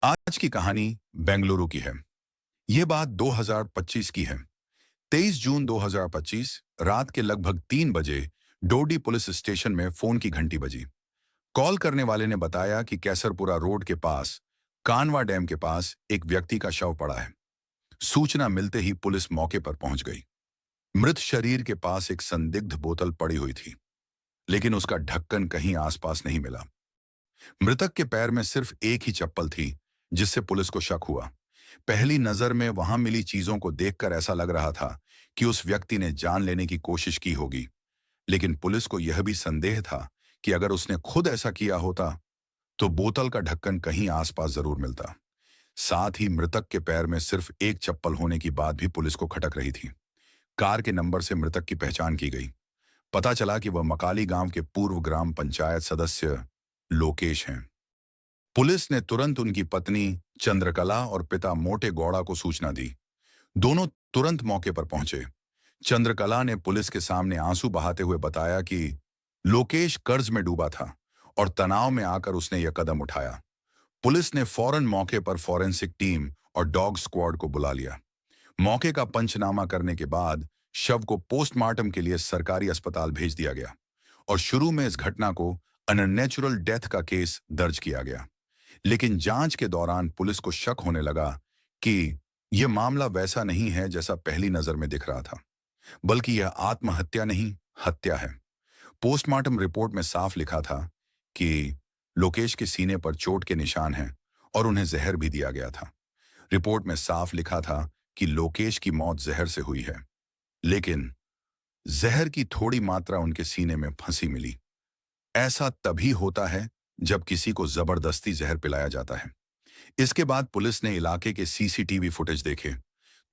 आज की कहानी बेंगलुरु की है। यह बात 2025 की है। 23 जून 2025 रात के लगभग 3 बजे डोडी पुलिस स्टेशन में फोन की घंटी बजी। कॉल करने वाले ने बताया कि कैसरपुरा रोड के पास कानवा डैम के पास एक व्यक्ति का शव पड़ा है। सूचना मिलते ही पुलिस मौके पर पहुंच गई। मृत शरीर के पास एक संदिग्ध बोतल पड़ी हुई थी, लेकिन उसका ढक्कन कहीं आसपास नहीं मिला। मृतक के पैर में सिर्फ एक ही चप्पल थी, जिससे पुलिस को शक हुआ। पहली नजर में वहां मिली चीजों को देखकर ऐसा लग रहा था कि उस व्यक्ति ने जान लेने की कोशिश की होगी, लेकिन पुलिस को यह भी संदेह था कि अगर उसने खुद ऐसा किया होता तो बोतल का ढक्कन कहीं आसपास जरूर मिलता। साथ ही मृतक के पैर में सिर्फ एक चप्पल होने की बात भी पुलिस को खटक रही थी। कार के नंबर से मृतक की पहचान की गई। पता चला कि वह मकाली गांव के पूर्व ग्राम पंचायत सदस्य लोकेश हैं। पुलिस ने तुरंत उनकी पत्नी चंद्रकला और पिता मोटे गौड़ा को सूचना दी। दोनों तुरंत मौके पर पहुंचे। चंद्रकला ने पुलिस के सामने आंसू बहाते हुए बताया कि लोकेश कर्ज में डूबा था और तनाव में आकर उसने यह कदम उठाया। पुलिस ने फौरन मौके पर फॉरेंसिक टीम और डॉग स्क्वाड को बुला लिया। मौके का पंचनामा करने के बाद शव को पोस्टमार्टम के लिए सरकारी अस्पताल भेज दिया गया और शुरू में इस घटना को अननेचुरल डेथ का केस दर्ज किया गया। लेकिन जांच के दौरान पुलिस को शक होने लगा कि यह मामला वैसा नहीं है जैसा पहली नजर में दिख रहा था, बल्कि यह आत्महत्या नहीं, हत्या है। पोस्टमार्टम रिपोर्ट में साफ लिखा था कि लोकेश के सीने पर चोट के निशान हैं और उन्हें जहर भी दिया गया था। रिपोर्ट में साफ लिखा था कि लोकेश की मौत जहर से हुई है, लेकिन जहर की थोड़ी मात्रा उनके सीने में फंसी मिली। ऐसा तभी होता है जब किसी को जबरदस्ती जहर पिलाया जाता है। इसके बाद पुलिस ने इलाके के सीसीटीवी फुटेज देखे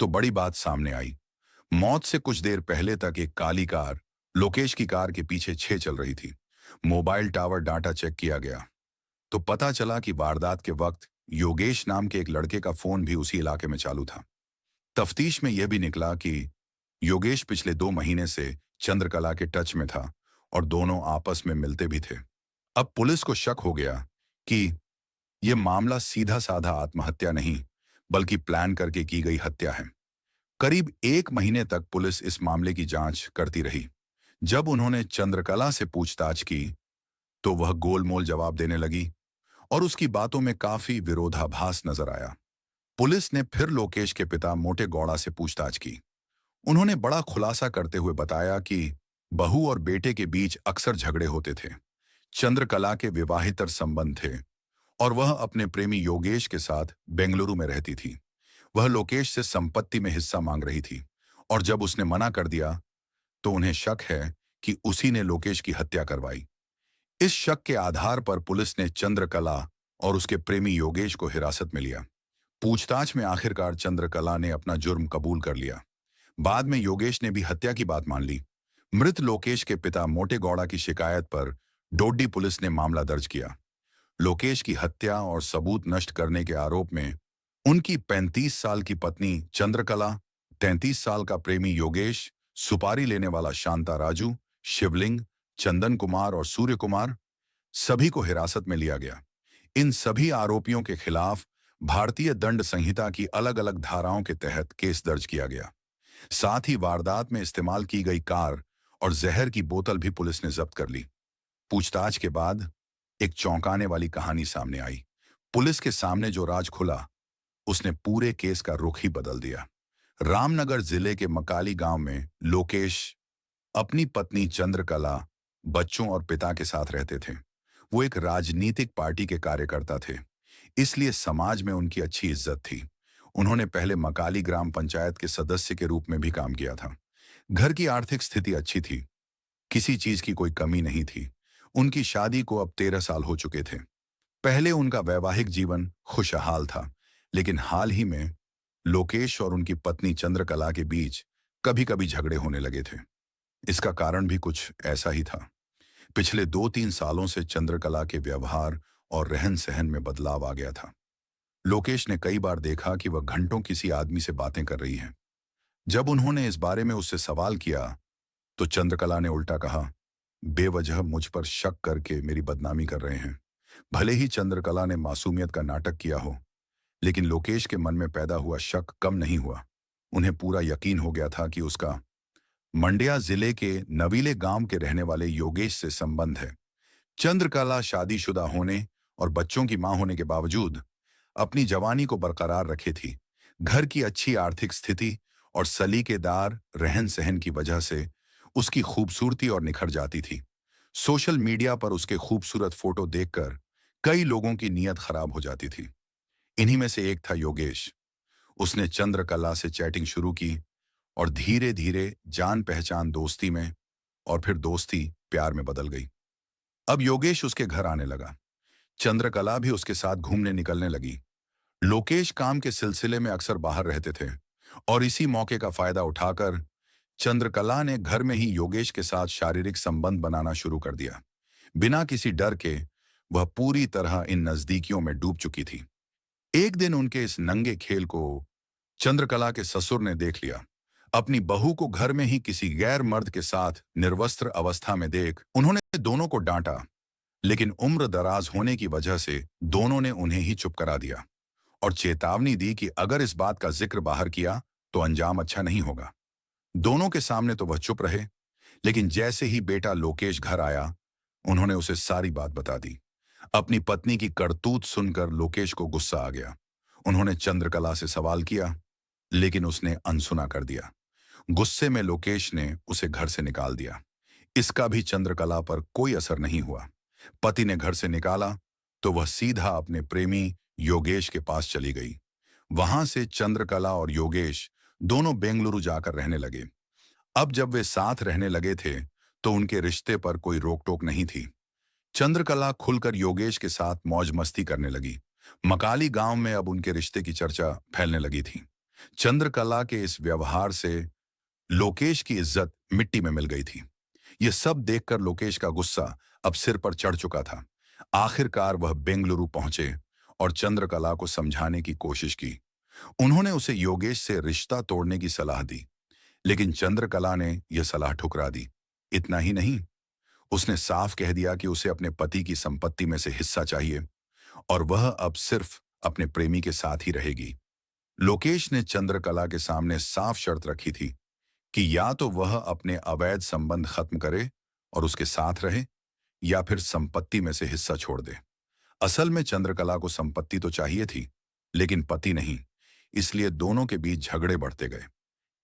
तो बड़ी बात सामने आई। मौत से कुछ देर पहले तक एक काली कार लोकेश की कार के पीछे छे चल रही थी। मोबाइल टावर डाटा चेक किया गया तो पता चला कि वारदात के वक्त योगेश नाम के एक लड़के का फोन भी उसी इलाके में चालू था। तफ्तीश में यह भी निकला कि योगेश पिछले 2 महीने से चंद्रकला के टच में था और दोनों आपस में मिलते भी थे। अब पुलिस को शक हो गया कि यह मामला सीधा साधा आत्महत्या नहीं, बल्कि प्लान करके की गई हत्या है। करीब 1 महीने तक पुलिस इस मामले की जांच करती रही। जब उन्होंने चंद्रकला से पूछताछ की तो वह गोलमोल जवाब देने लगी और उसकी बातों में काफी विरोधाभास नजर आया। पुलिस ने फिर लोकेश के पिता मोटे गौड़ा से पूछताछ की। उन्होंने बड़ा खुलासा करते हुए बताया कि बहू और बेटे के बीच अक्सर झगड़े होते थे। चंद्रकला के विवाहितर संबंध थे और वह अपने प्रेमी योगेश के साथ बेंगलुरु में रहती थी। वह लोकेश से संपत्ति में हिस्सा मांग रही थी और जब उसने मना कर दिया तो उन्हें शक है कि उसी ने लोकेश की हत्या करवाई। इस शक के आधार पर पुलिस ने चंद्रकला और उसके प्रेमी योगेश को हिरासत में लिया। पूछताछ में आखिरकार चंद्रकला ने अपना जुर्म कबूल कर लिया। बाद में योगेश ने भी हत्या की बात मान ली। मृत लोकेश के पिता मोटे गौड़ा की शिकायत पर डोडी पुलिस ने मामला दर्ज किया। लोकेश की हत्या और सबूत नष्ट करने के आरोप में उनकी 35 साल की पत्नी चंद्रकला, 33 साल का प्रेमी योगेश, सुपारी लेने वाला शांता राजू, शिवलिंग, चंदन कुमार और सूर्य कुमार, सभी को हिरासत में लिया गया। इन सभी आरोपियों के खिलाफ भारतीय दंड संहिता की अलग अलग धाराओं के तहत केस दर्ज किया गया। साथ ही वारदात में इस्तेमाल की गई कार और जहर की बोतल भी पुलिस ने जब्त कर ली। पूछताछ के बाद एक चौंकाने वाली कहानी सामने आई। पुलिस के सामने जो राज खुला, उसने पूरे केस का रुख ही बदल दिया। रामनगर जिले के मकाली गांव में लोकेश अपनी पत्नी चंद्रकला, बच्चों और पिता के साथ रहते थे। वो एक राजनीतिक पार्टी के कार्यकर्ता थे, इसलिए समाज में उनकी अच्छी इज्जत थी। उन्होंने पहले मकाली ग्राम पंचायत के सदस्य के रूप में भी काम किया था। घर की आर्थिक स्थिति अच्छी थी, किसी चीज की कोई कमी नहीं थी। उनकी शादी को अब 13 साल हो चुके थे। पहले उनका वैवाहिक जीवन खुशहाल था, लेकिन हाल ही में लोकेश और उनकी पत्नी चंद्रकला के बीच कभी कभी झगड़े होने लगे थे। इसका कारण भी कुछ ऐसा ही था। पिछले 2-3 सालों से चंद्रकला के व्यवहार और रहन सहन में बदलाव आ गया था। लोकेश ने कई बार देखा कि वह घंटों किसी आदमी से बातें कर रही है। जब उन्होंने इस बारे में उससे सवाल किया तो चंद्रकला ने उल्टा कहा, बेवजह मुझ पर शक करके मेरी बदनामी कर रहे हैं। भले ही चंद्रकला ने मासूमियत का नाटक किया हो, लेकिन लोकेश के मन में पैदा हुआ शक कम नहीं हुआ। उन्हें पूरा यकीन हो गया था कि उसका मंड्या जिले के नवीले गांव के रहने वाले योगेश से संबंध है। चंद्रकला शादीशुदा होने और बच्चों की मां होने के बावजूद अपनी जवानी को बरकरार रखे थी। घर की अच्छी आर्थिक स्थिति और सलीकेदार रहन सहन की वजह से उसकी खूबसूरती और निखर जाती थी। सोशल मीडिया पर उसके खूबसूरत फोटो देखकर कई लोगों की नीयत खराब हो जाती थी। इन्हीं में से एक था योगेश। उसने चंद्रकला से चैटिंग शुरू की और धीरे धीरे जान पहचान दोस्ती में और फिर दोस्ती प्यार में बदल गई। अब योगेश उसके घर आने लगा। चंद्रकला भी उसके साथ घूमने निकलने लगी। लोकेश काम के सिलसिले में अक्सर बाहर रहते थे और इसी मौके का फायदा उठाकर चंद्रकला ने घर में ही योगेश के साथ शारीरिक संबंध बनाना शुरू कर दिया। बिना किसी डर के वह पूरी तरह इन नजदीकियों में डूब चुकी थी। एक दिन उनके इस नंगे खेल को चंद्रकला के ससुर ने देख लिया। अपनी बहू को घर में ही किसी गैर मर्द के साथ निर्वस्त्र अवस्था में देख उन्होंने दोनों को डांटा, लेकिन उम्र दराज होने की वजह से दोनों ने उन्हें ही चुप करा दिया और चेतावनी दी कि अगर इस बात का जिक्र बाहर किया तो अंजाम अच्छा नहीं होगा। दोनों के सामने तो वह चुप रहे, लेकिन जैसे ही बेटा लोकेश घर आया उन्होंने उसे सारी बात बता दी। अपनी पत्नी की करतूत सुनकर लोकेश को गुस्सा आ गया। उन्होंने चंद्रकला से सवाल किया, लेकिन उसने अनसुना कर दिया। गुस्से में लोकेश ने उसे घर से निकाल दिया। इसका भी चंद्रकला पर कोई असर नहीं हुआ। पति ने घर से निकाला तो वह सीधा अपने प्रेमी योगेश के पास चली गई। वहां से चंद्रकला और योगेश दोनों बेंगलुरु जाकर रहने लगे। अब जब वे साथ रहने लगे थे तो उनके रिश्ते पर कोई रोक टोक नहीं थी। चंद्रकला खुलकर योगेश के साथ मौज मस्ती करने लगी। मकाली गांव में अब उनके रिश्ते की चर्चा फैलने लगी थी। चंद्रकला के इस व्यवहार से लोकेश की इज्जत मिट्टी में मिल गई थी। यह सब देखकर लोकेश का गुस्सा अब सिर पर चढ़ चुका था। आखिरकार वह बेंगलुरु पहुंचे और चंद्रकला को समझाने की कोशिश की। उन्होंने उसे योगेश से रिश्ता तोड़ने की सलाह दी, लेकिन चंद्रकला ने यह सलाह ठुकरा दी। इतना ही नहीं, उसने साफ कह दिया कि उसे अपने पति की संपत्ति में से हिस्सा चाहिए और वह अब सिर्फ अपने प्रेमी के साथ ही रहेगी। लोकेश ने चंद्रकला के सामने साफ शर्त रखी थी कि या तो वह अपने अवैध संबंध खत्म करे और उसके साथ रहे, या फिर संपत्ति में से हिस्सा छोड़ दे। असल में चंद्रकला को संपत्ति तो चाहिए थी, लेकिन पति नहीं, इसलिए दोनों के बीच झगड़े बढ़ते गए।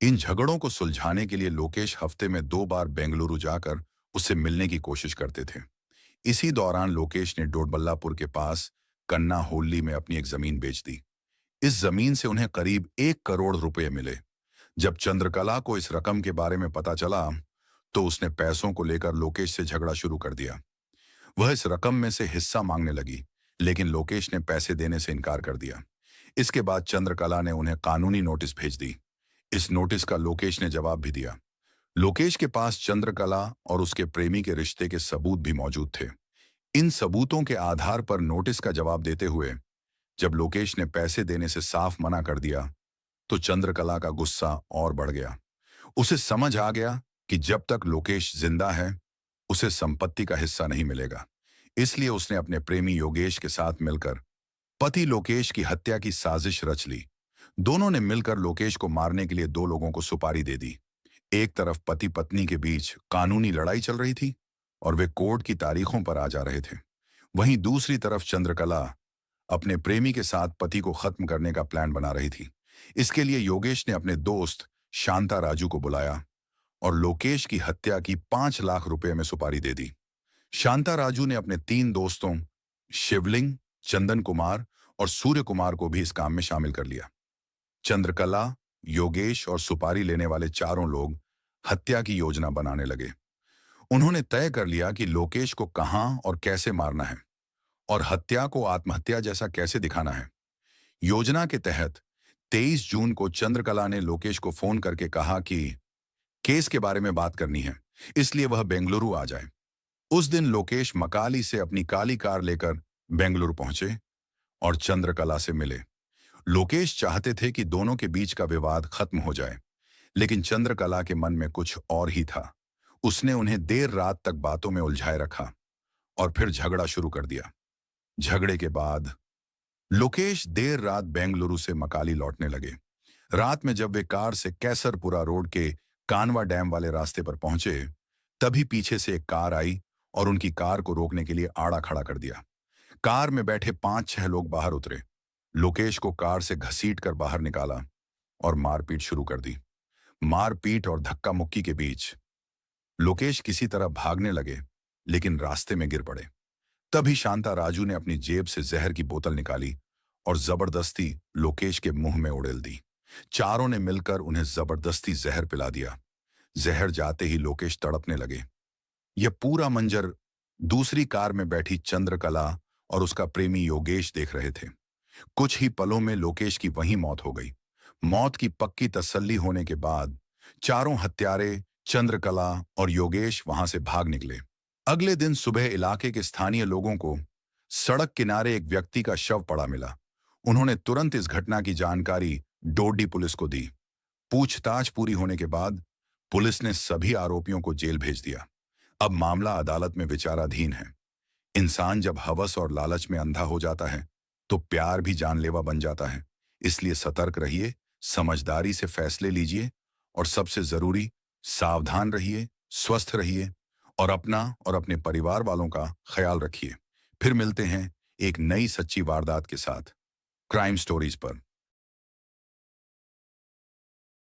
इन झगड़ों को सुलझाने के लिए लोकेश हफ्ते में 2 बार बेंगलुरु जाकर उससे मिलने की कोशिश करते थे। इसी दौरान लोकेश ने डोडबल्लापुर के पास कन्ना होल्ली में अपनी एक जमीन बेच दी। इस जमीन से उन्हें करीब 1 करोड़ रुपए मिले। जब चंद्रकला को इस रकम के बारे में पता चला तो उसने पैसों को लेकर लोकेश से झगड़ा शुरू कर दिया। वह इस रकम में से हिस्सा मांगने लगी, लेकिन लोकेश ने पैसे देने से इनकार कर दिया। इसके बाद चंद्रकला ने उन्हें कानूनी नोटिस भेज दी। इस नोटिस का लोकेश ने जवाब भी दिया। लोकेश के पास चंद्रकला और उसके प्रेमी के रिश्ते के सबूत भी मौजूद थे। इन सबूतों के आधार पर नोटिस का जवाब देते हुए जब लोकेश ने पैसे देने से साफ मना कर दिया तो चंद्रकला का गुस्सा और बढ़ गया। उसे समझ आ गया कि जब तक लोकेश जिंदा है उसे संपत्ति का हिस्सा नहीं मिलेगा। इसलिए उसने अपने प्रेमी योगेश के साथ मिलकर पति लोकेश की हत्या की साजिश रच ली। दोनों ने मिलकर लोकेश को मारने के लिए 2 लोगों को सुपारी दे दी। एक तरफ पति पत्नी के बीच कानूनी लड़ाई चल रही थी और वे कोर्ट की तारीखों पर आ जा रहे थे। वहीं दूसरी तरफ चंद्रकला अपने प्रेमी के साथ पति को खत्म करने का प्लान बना रही थी। इसके लिए योगेश ने अपने दोस्त शांता राजू को बुलाया और लोकेश की हत्या की 5 लाख रुपए में सुपारी दे दी। शांता राजू ने अपने 3 दोस्तों शिवलिंग, चंदन कुमार और सूर्य कुमार को भी इस काम में शामिल कर लिया। चंद्रकला, योगेश और सुपारी लेने वाले चारों लोग हत्या की योजना बनाने लगे। उन्होंने तय कर लिया कि लोकेश को कहां और कैसे मारना है और हत्या को आत्महत्या जैसा कैसे दिखाना है। योजना के तहत 23 जून को चंद्रकला ने लोकेश को फोन करके कहा कि केस के बारे में बात करनी है, इसलिए वह बेंगलुरु आ जाए। उस दिन लोकेश मकाली से अपनी काली कार लेकर बेंगलुरु पहुंचे और चंद्रकला से मिले। लोकेश चाहते थे कि दोनों के बीच का विवाद खत्म हो जाए, लेकिन चंद्रकला के मन में कुछ और ही था। उसने उन्हें देर रात तक बातों में उलझाए रखा और फिर झगड़ा शुरू कर दिया। झगड़े के बाद लोकेश देर रात बेंगलुरु से मकाली लौटने लगे। रात में जब वे कार से कैसरपुरा रोड के कानवा डैम वाले रास्ते पर पहुंचे, तभी पीछे से एक कार आई और उनकी कार को रोकने के लिए आड़ा खड़ा कर दिया। कार में बैठे 5-6 लोग बाहर उतरे। लोकेश को कार से घसीट कर बाहर निकाला और मारपीट शुरू कर दी। मारपीट और धक्का मुक्की के बीच लोकेश किसी तरह भागने लगे, लेकिन रास्ते में गिर पड़े। तभी शांता राजू ने अपनी जेब से जहर की बोतल निकाली और जबरदस्ती लोकेश के मुंह में उड़ेल दी। चारों ने मिलकर उन्हें जबरदस्ती जहर पिला दिया। जहर जाते ही लोकेश तड़पने लगे। यह पूरा मंजर दूसरी कार में बैठी चंद्रकला और उसका प्रेमी योगेश देख रहे थे। कुछ ही पलों में लोकेश की वहीं मौत हो गई। मौत की पक्की तसल्ली होने के बाद चारों हत्यारे चंद्रकला और योगेश वहां से भाग निकले। अगले दिन सुबह इलाके के स्थानीय लोगों को सड़क किनारे एक व्यक्ति का शव पड़ा मिला। उन्होंने तुरंत इस घटना की जानकारी डोडी पुलिस को दी। पूछताछ पूरी होने के बाद पुलिस ने सभी आरोपियों को जेल भेज दिया। अब मामला अदालत में विचाराधीन है। इंसान जब हवस और लालच में अंधा हो जाता है तो प्यार भी जानलेवा बन जाता है। इसलिए सतर्क रहिए, समझदारी से फैसले लीजिए और सबसे जरूरी, सावधान रहिए, स्वस्थ रहिए और अपना और अपने परिवार वालों का ख्याल रखिए। फिर मिलते हैं एक नई सच्ची वारदात के साथ क्राइम स्टोरीज पर।